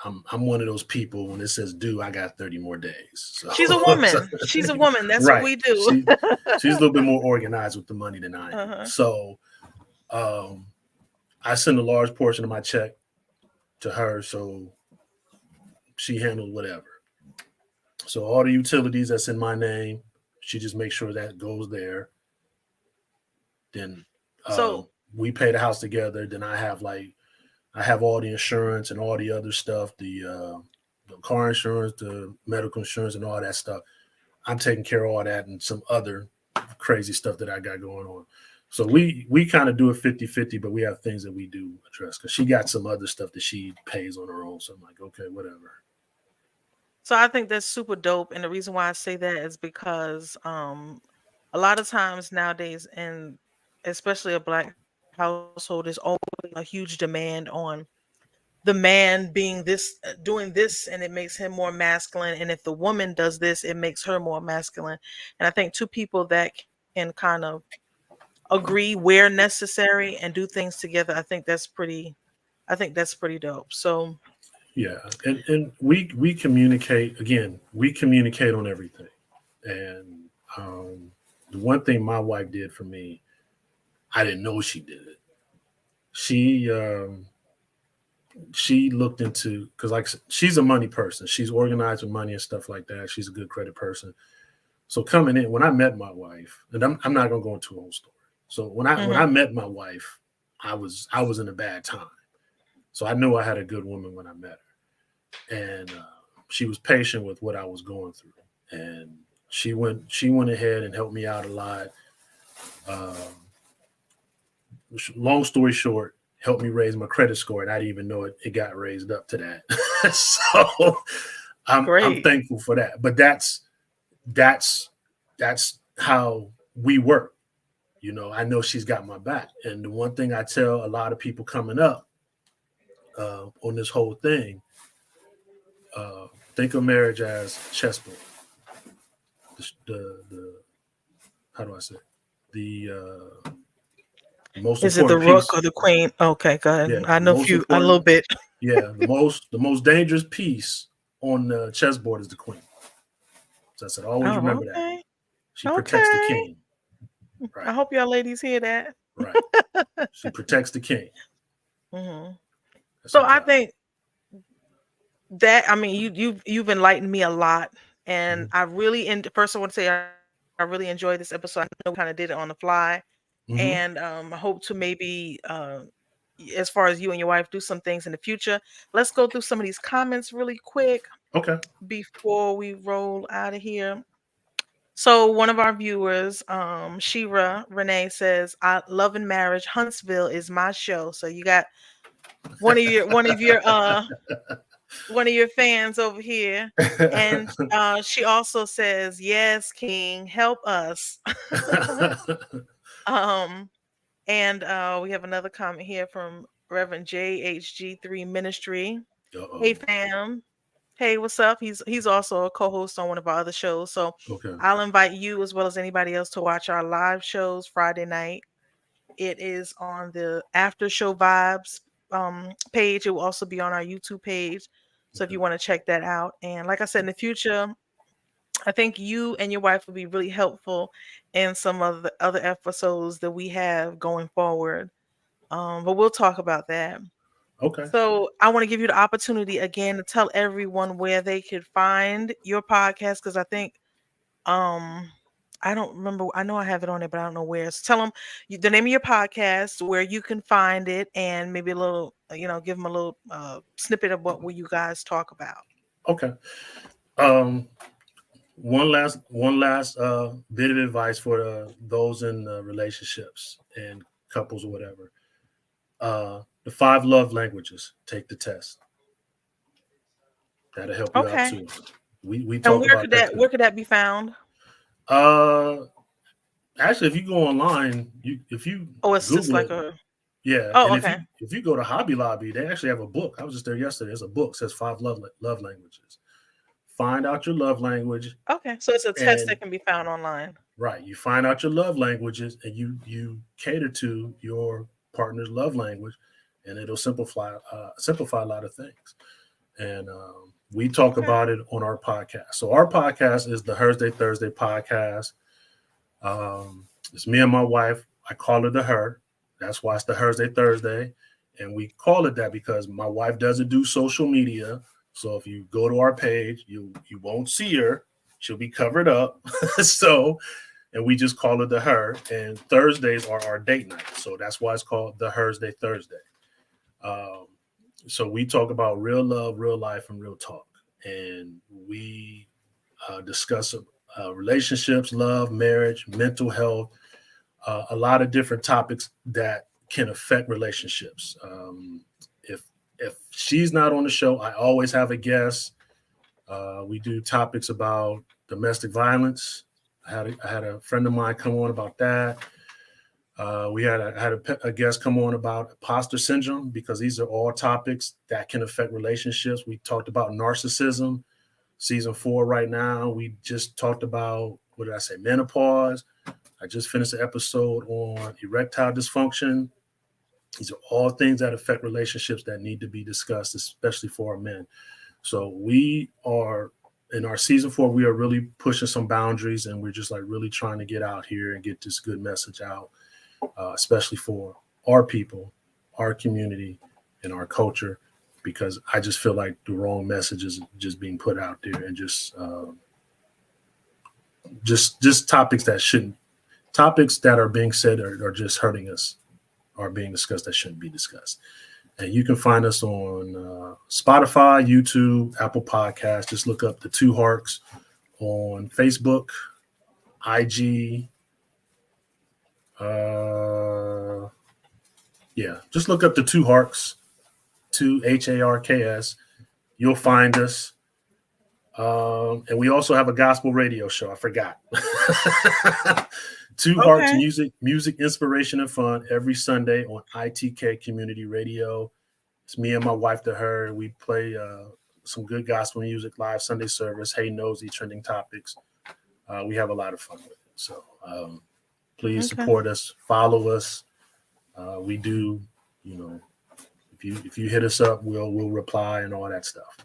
I'm one of those people when it says due, I got 30 more days. So, She's a woman. She's a woman. That's what right. we do. She's a little bit more organized with the money than I am. Uh-huh. So um, I send a large portion of my check to her, so she handles whatever. So all the utilities that's in my name, she just makes sure that goes there. Then So, we pay the house together. Then I have all the insurance and all the other stuff, the car insurance, the medical insurance, and all that stuff. I'm taking care of all that and some other crazy stuff that I got going on. So we kind of do it 50-50, but we have things that we do address because she got some other stuff that she pays on her own. So I'm like, okay, whatever. so I think that's super dope, and the reason why I say that is because a lot of times nowadays, and especially a black household, there's always a huge demand on the man being this, doing this, and it makes him more masculine, and if the woman does this, it makes her more masculine. And I think two people that can kind of agree where necessary and do things together, I think that's pretty dope. So, Yeah, and we communicate again. We communicate on everything, and um, the one thing my wife did for me, I didn't know she did it. She she looked into because like she's a money person. She's organized with money and stuff like that. She's a good credit person. So coming in when I met my wife, and I'm not gonna go into a whole story. So when I mhm. met my wife, I was in a bad time. So I knew I had a good woman when I met her, and she was patient with what I was going through, and she went ahead and helped me out a lot. Um, long story short, helped me raise my credit score, and I didn't even know it got raised up to that. So I'm Great. thankful for that. But that's that's how we work. I know she's got my back. And the one thing I tell a lot of people coming up on this whole thing, think of marriage as chessboard. The how do I say it? The most Is it the important rook piece. or the queen? Okay, go ahead. Yeah, I the know most a little important. bit. Yeah, the most dangerous piece on the chessboard is the queen. So I said, always Oh, remember that. okay. She protects the Okay. king. I Right, hope y'all ladies hear that. right. She protects the king. Hmm. That's So her I job. think that, I mean, you've enlightened me a lot, and Hmm. I really, first I want to say I really enjoyed this episode. I know we kind of did it on the fly, and Hmm. I hope to maybe, as far as you and your wife do some things in the future. Let's go through some of these comments really quick Okay. before we roll out of here. So one of our viewers, Shira Renee says, "I love and marriage. Huntsville is my show." So you got one of your fans over here, and she also says, "Yes, King, help us." um, and we have another comment here from Reverend JHG3 Ministry. Hey, Uh-oh. fam. Hey, what's up? He's also a co-host on one of our other shows. So Okay. I'll invite you as well as anybody else to watch our live shows Friday night. It is on the After Show Vibes page. It will also be on our YouTube page. So if Okay. you want to check that out. And like I said, in the future, I think you and your wife will be really helpful in some of the other episodes that we have going forward. But we'll talk about that. Okay. So I want to give you the opportunity again to tell everyone where they could find your podcast, because I think Um, I don't remember. I know I have it on there, but I don't know where. So tell them the name of your podcast, where you can find it, and maybe a little, give them a little snippet of what will you guys talk about. Okay. Um, one last bit of advice for those in relationships and couples or whatever. The five love languages. Take the test. That'll help you out Okay. too. We And talk about that too. where could that be found? Uh, Actually, if you go online, if you Oh, it's just Google like it, a. yeah, Oh, and okay. if you go to Hobby Lobby, they actually have a book. I was just there yesterday. There's a book that says five love languages. Find out your love language, Okay. So it's a test and that can be found online. right, you find out your love languages, and you cater to your partner's love language, and it'll simplify a lot of things. And we talk Okay. about it on our podcast. So our podcast is the Thursday podcast. It's me and my wife. I call her the her. That's why it's the Thursday. And we call it that because my wife doesn't do social media. So if you go to our page, you won't see her. She'll be covered up. So, and we just call it the her. And Thursdays are our date night. So that's why it's called the Thursday. Um, so we talk about real love, real life, and real talk. And we discuss relationships, love, marriage, mental health, a lot of different topics that can affect relationships. If if she's not on the show, I always have a guest. We do topics about domestic violence. I had a friend of mine come on about that. I had a guest come on about imposter syndrome because these are all topics that can affect relationships. We talked about narcissism, season 4 right now. We just talked about, what did I say, menopause. I just finished an episode on erectile dysfunction. These are all things that affect relationships that need to be discussed, especially for our men. So we are in our season 4. We are really pushing some boundaries, and we're just like really trying to get out here and get this good message out, especially for our people, our community, and our culture. Because I just feel like the wrong message is just being put out there, and just topics that are being said are just hurting us, are being discussed that shouldn't be discussed. And you can find us on Spotify, YouTube, Apple Podcasts. Just look up the Two Harks on Facebook, IG. Uh, yeah, just look up the Two Harks, two Harks. You'll find us. And we also have a gospel radio show. I forgot. Two Hearts Okay. music, inspiration, and fun every Sunday on ITK Community Radio. It's me and my wife, to her. We play some good gospel music, live Sunday service, Hey Nosy, trending topics. We have a lot of fun with it. So please Okay. support us, follow us. We do, you know, if you hit us up, we'll reply and all that stuff.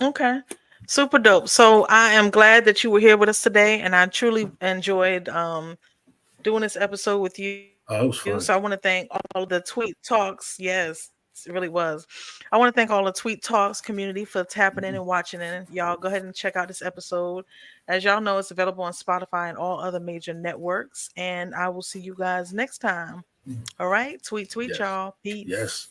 Okay. Super dope. So I am glad that you were here with us today, and I truly enjoyed doing this episode with you. So I want to It was thank fun. all of the tweet talks. Yes, it really was. I want to thank all the tweet talks community for tapping in and watching in. Y'all go ahead and check out this episode. As y'all know, it's available on Spotify and all other major networks. And I will see you guys next time. All right. Tweet, Yes. y'all. Yes. Peace.